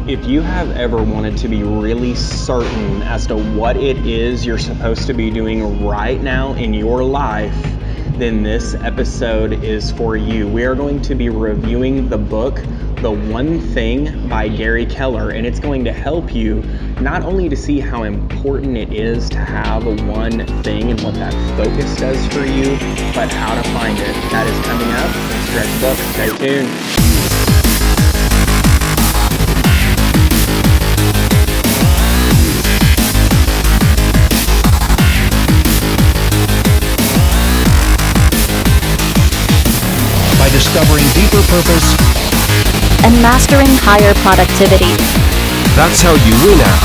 If you have ever wanted to be really certain as to what it is you're supposed to be doing right now in your life, then this episode is for you. We are going to be reviewing the book, The One Thing by Gary Keller, and it's going to help you not only to see how important it is to have one thing and what that focus does for you, but how to find it. That is coming up in Stretch Book. Stay tuned. By discovering deeper purpose and mastering higher productivity. That's how you win out.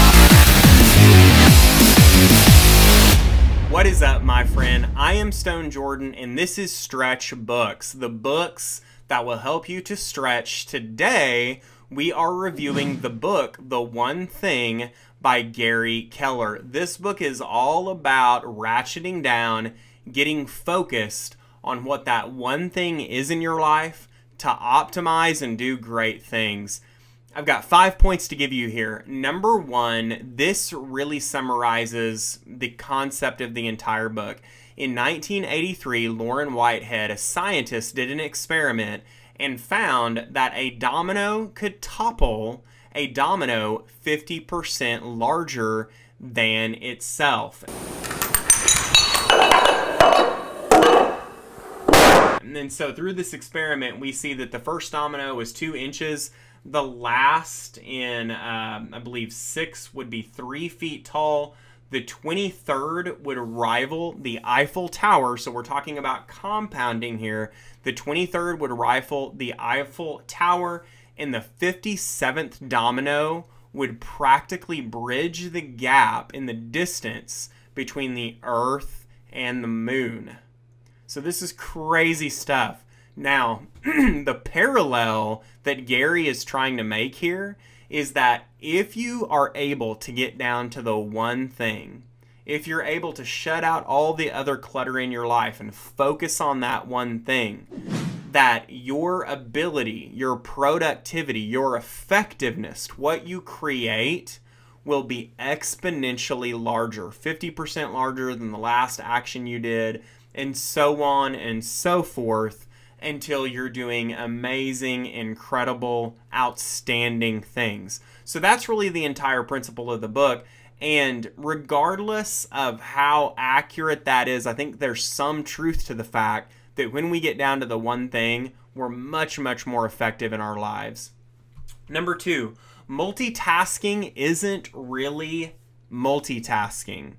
What is up, my friend? I am Stone Jordan, and this is Stretch Books, the books that will help you to stretch. Today, we are reviewing the book, The One Thing by Gary Keller. This book is all about ratcheting down, getting focused on what that one thing is in your life to optimize and do great things. I've got 5 points to give you here. Number one, this really summarizes the concept of the entire book. In 1983, Lauren Whitehead, a scientist, did an experiment and found that a domino could topple a domino 50% larger than itself. And so through this experiment, we see that the first domino was 2 inches. The last in, I believe, 6 would be 3 feet tall. The 23rd would rival the Eiffel Tower. So we're talking about compounding here. The 23rd would rival the Eiffel Tower. And the 57th domino would practically bridge the gap in the distance between the Earth and the Moon. So this is crazy stuff. Now, the parallel that Gary is trying to make here is that if you are able to get down to the one thing, if you're able to shut out all the other clutter in your life and focus on that one thing, that your ability, your productivity, your effectiveness, what you create will be exponentially larger, 50% larger than the last action you did, and so on and so forth, until you're doing amazing, incredible, outstanding things. So that's really the entire principle of the book. And regardless of how accurate that is, I think there's some truth to the fact that when we get down to the one thing, we're much, much more effective in our lives. Number two, multitasking isn't really multitasking.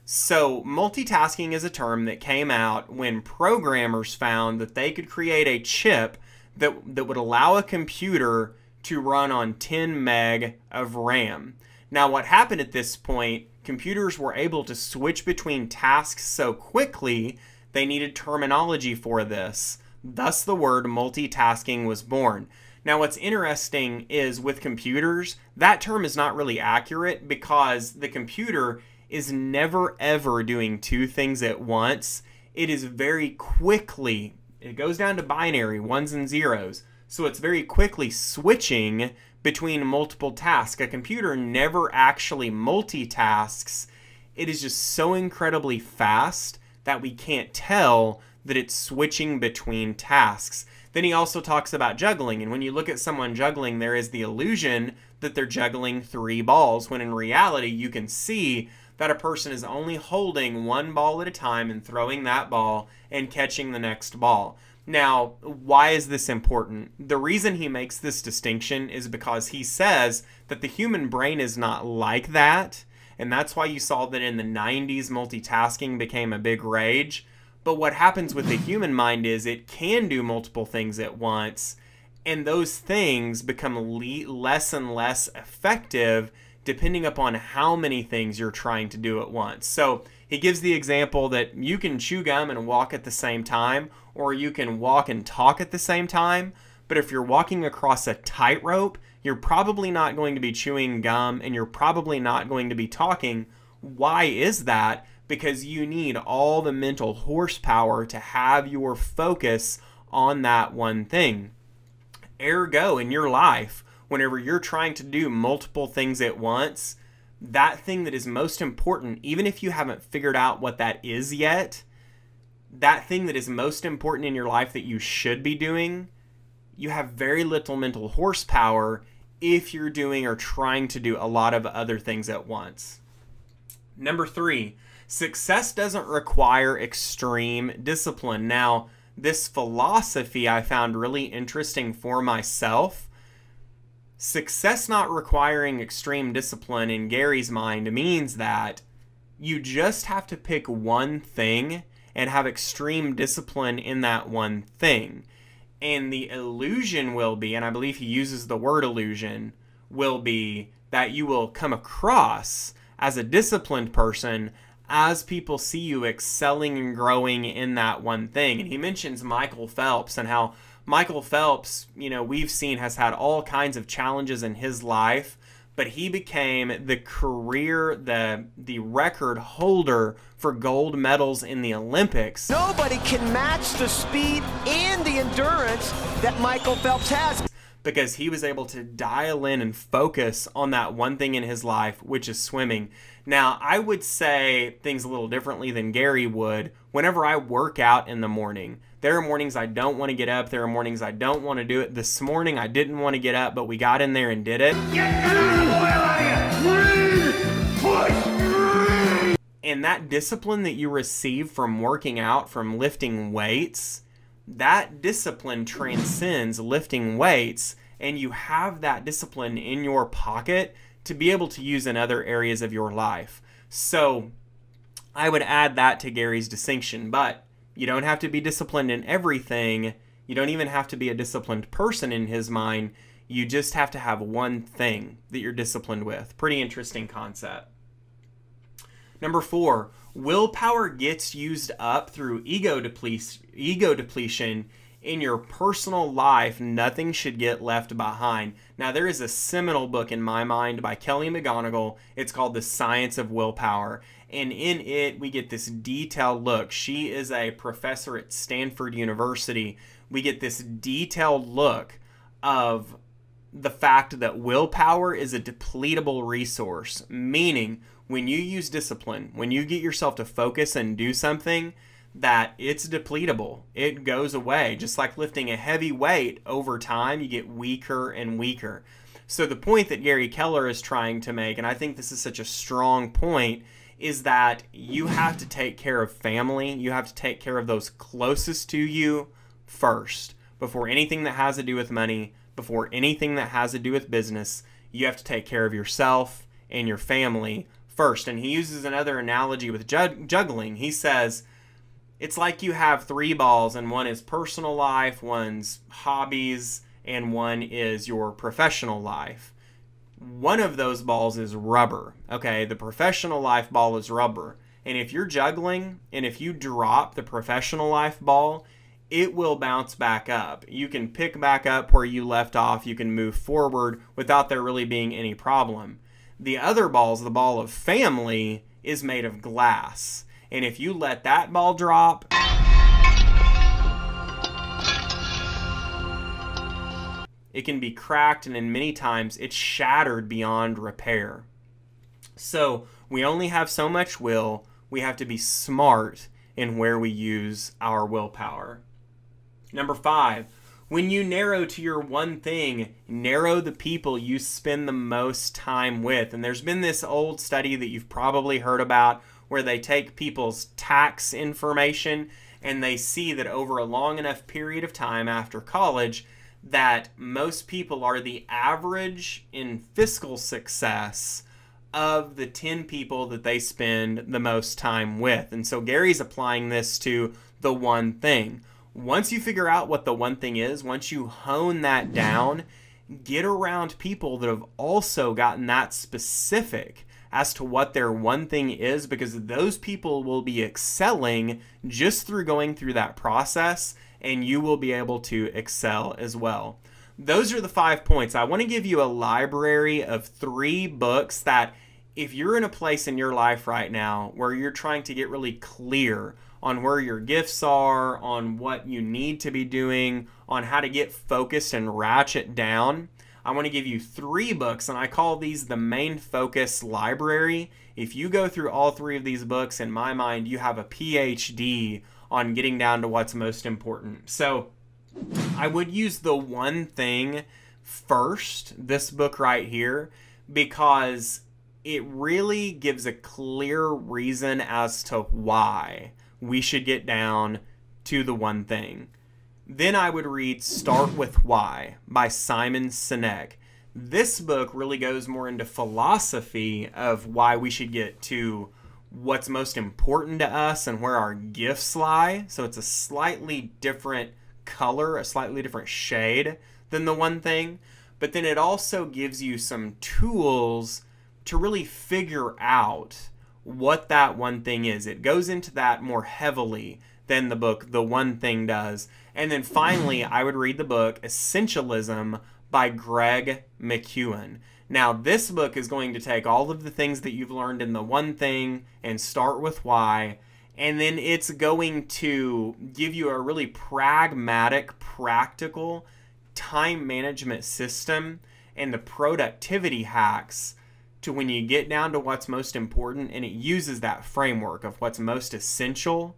So multitasking is a term that came out when programmers found that they could create a chip that would allow a computer to run on 10 meg of RAM. Now what happened at this point, computers were able to switch between tasks so quickly they needed terminology for this. Thus the word multitasking was born. Now what's interesting is with computers, that term is not really accurate because the computer is never ever doing 2 things at once. It is very quickly, it goes down to binary, 1s and 0s. So it's very quickly switching between multiple tasks. A computer never actually multitasks. It is just so incredibly fast that we can't tell that it's switching between tasks. Then he also talks about juggling, and when you look at someone juggling, there is the illusion that they're juggling 3 balls, when in reality you can see that a person is only holding 1 ball at a time and throwing that ball and catching the next ball. Now, why is this important? The reason he makes this distinction is because he says that the human brain is not like that, and that's why you saw that in the 90s multitasking became a big rage. But what happens with the human mind is it can do multiple things at once, and those things become less and less effective depending upon how many things you're trying to do at once. So he gives the example that you can chew gum and walk at the same time, or you can walk and talk at the same time. But if you're walking across a tightrope, you're probably not going to be chewing gum and you're probably not going to be talking. Why is that? Because you need all the mental horsepower to have your focus on that one thing. Ergo, in your life, whenever you're trying to do multiple things at once, that thing that is most important, even if you haven't figured out what that is yet, that thing that is most important in your life that you should be doing, you have very little mental horsepower if you're doing or trying to do a lot of other things at once. Number 3, success doesn't require extreme discipline. Now, this philosophy I found really interesting for myself. Success not requiring extreme discipline in Gary's mind means that you just have to pick one thing and have extreme discipline in that one thing. And the illusion will be, and I believe he uses the word illusion, will be that you will come across as a disciplined person as people see you excelling and growing in that one thing. And he mentions Michael Phelps and how Michael Phelps, we've seen has had all kinds of challenges in his life, but he became the record holder for gold medals in the Olympics. Nobody can match the speed and the endurance that Michael Phelps has, because he was able to dial in and focus on that one thing in his life, which is swimming. Now, I would say things a little differently than Gary would. Whenever I work out in the morning, there are mornings I don't want to get up. There are mornings I don't want to do it. This morning, I didn't want to get up, but we got in there and did it. And that discipline that you receive from working out, from lifting weights, that discipline transcends lifting weights, and you have that discipline in your pocket to be able to use in other areas of your life. So I would add that to Gary's distinction, but you don't have to be disciplined in everything. You don't even have to be a disciplined person in his mind. You just have to have one thing that you're disciplined with. Pretty interesting concept. Number 4, willpower gets used up through ego depletion. In your personal life, nothing should get left behind. Now, there is a seminal book in my mind by Kelly McGonigal. It's called The Science of Willpower. And in it, we get this detailed look. She is a professor at Stanford University. We get this detailed look of the fact that willpower is a depletable resource, meaning when you use discipline, when you get yourself to focus and do something, that it's depletable. It goes away. Just like lifting a heavy weight, over time you get weaker and weaker. So the point that Gary Keller is trying to make, and I think this is such a strong point, is that you have to take care of family. You have to take care of those closest to you first. Before anything that has to do with money, before anything that has to do with business, you have to take care of yourself and your family first. And he uses another analogy with juggling. He says, it's like you have 3 balls, and one is personal life, one's hobbies, and one is your professional life. One of those balls is rubber. Okay, the professional life ball is rubber. And if you're juggling, and if you drop the professional life ball, it will bounce back up. You can pick back up where you left off. You can move forward without there really being any problem. The other balls, the ball of family, is made of glass. And if you let that ball drop, it can be cracked, and in many times it's shattered beyond repair. So we only have so much will. We have to be smart in where we use our willpower. Number 5, when you narrow to your one thing, narrow the people you spend the most time with. And there's been this old study that you've probably heard about where they take people's tax information and they see that over a long enough period of time after college that most people are the average in fiscal success of the 10 people that they spend the most time with. And so Gary's applying this to the one thing. Once you figure out what the one thing is, once you hone that down, get around people that have also gotten that specific as to what their one thing is, because those people will be excelling just through going through that process, and you will be able to excel as well. Those are the 5 points. I want to give you a library of 3 books that if you're in a place in your life right now where you're trying to get really clear on where your gifts are, on what you need to be doing, on how to get focused and ratchet down, I want to give you 3 books, and I call these the main focus library. If you go through all 3 of these books, in my mind, you have a PhD on getting down to what's most important. So I would use The One Thing first, this book right here, because it really gives a clear reason as to why we should get down to the one thing. Then I would read Start With Why by Simon Sinek. This book really goes more into philosophy of why we should get to what's most important to us and where our gifts lie. So it's a slightly different color, a slightly different shade than The One Thing. But then it also gives you some tools to really figure out what that one thing is. It goes into that more heavily than the book The One Thing does. And then finally, I would read the book Essentialism by Greg McKeown. Now, this book is going to take all of the things that you've learned in The One Thing and Start With Why, and then it's going to give you a really pragmatic, practical time management system and the productivity hacks to when you get down to what's most important, and it uses that framework of what's most essential,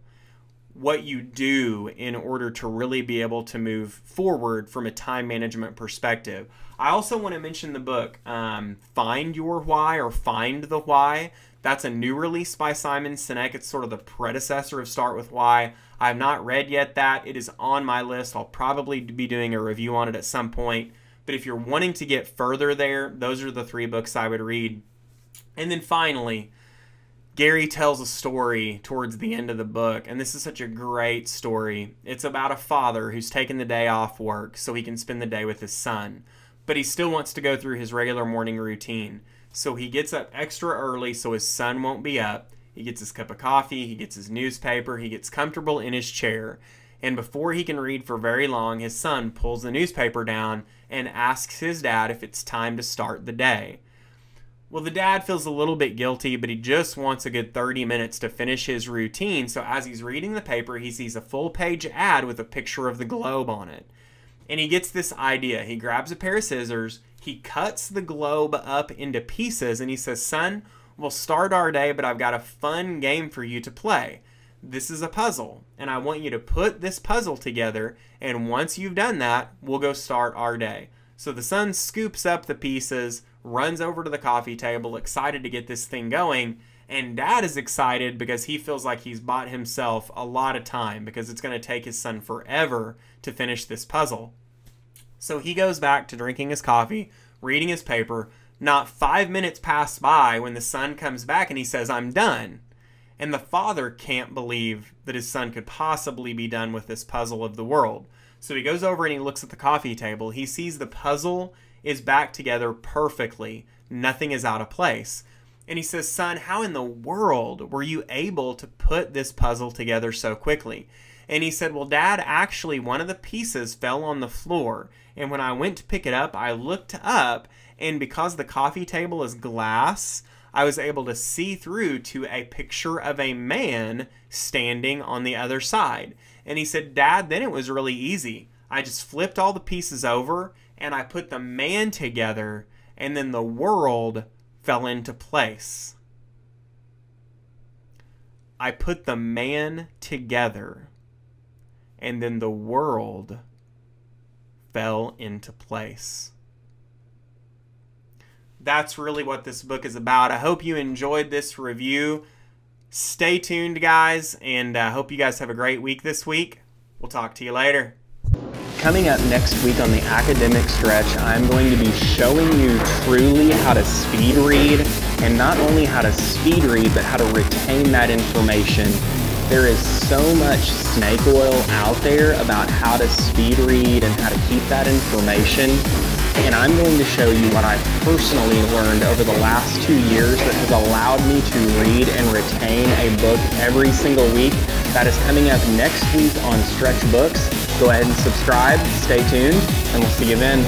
what you do in order to really be able to move forward from a time management perspective. I also want to mention the book Find Your Why, or Find the Why. That's a new release by Simon Sinek. It's sort of the predecessor of Start With Why. I have not read yet that. It is on my list. I'll probably be doing a review on it at some point. But if you're wanting to get further there, those are the 3 books I would read. And then finally, Gary tells a story towards the end of the book, and this is such a great story. It's about a father who's taken the day off work so he can spend the day with his son. But he still wants to go through his regular morning routine. So he gets up extra early so his son won't be up. He gets his cup of coffee, he gets his newspaper, he gets comfortable in his chair. And before he can read for very long, his son pulls the newspaper down and asks his dad if it's time to start the day. Well, the dad feels a little bit guilty, but he just wants a good 30 minutes to finish his routine. So as he's reading the paper, he sees a full-page ad with a picture of the globe on it. And he gets this idea. He grabs a pair of scissors, he cuts the globe up into pieces, and he says, "Son, we'll start our day, but I've got a fun game for you to play. This is a puzzle, and I want you to put this puzzle together, and once you've done that, we'll go start our day." So the son scoops up the pieces, runs over to the coffee table, excited to get this thing going, and dad is excited because he feels like he's bought himself a lot of time because it's going to take his son forever to finish this puzzle. So he goes back to drinking his coffee, reading his paper. Not 5 minutes pass by when the son comes back and he says, "I'm done." And the father can't believe that his son could possibly be done with this puzzle of the world. So he goes over and he looks at the coffee table. He sees the puzzle is back together perfectly. Nothing is out of place. And he says, "Son, how in the world were you able to put this puzzle together so quickly?" And he said, "Well, Dad, actually one of the pieces fell on the floor. And when I went to pick it up, I looked up, and because the coffee table is glass, I was able to see through to a picture of a man standing on the other side." And he said, "Dad, then it was really easy. I just flipped all the pieces over, and I put the man together, and then the world fell into place." I put the man together, and then the world fell into place. That's really what this book is about. I hope you enjoyed this review. Stay tuned, guys, and I hope you guys have a great week this week. We'll talk to you later. Coming up next week on the academic stretch, I'm going to be showing you truly how to speed read, and not only how to speed read, but how to retain that information. There is so much snake oil out there about how to speed read and how to keep that information. And I'm going to show you what I've personally learned over the last 2 years that has allowed me to read and retain a book every single week. That is coming up next week on Stretch Books. Go ahead and subscribe, stay tuned, and we'll see you then.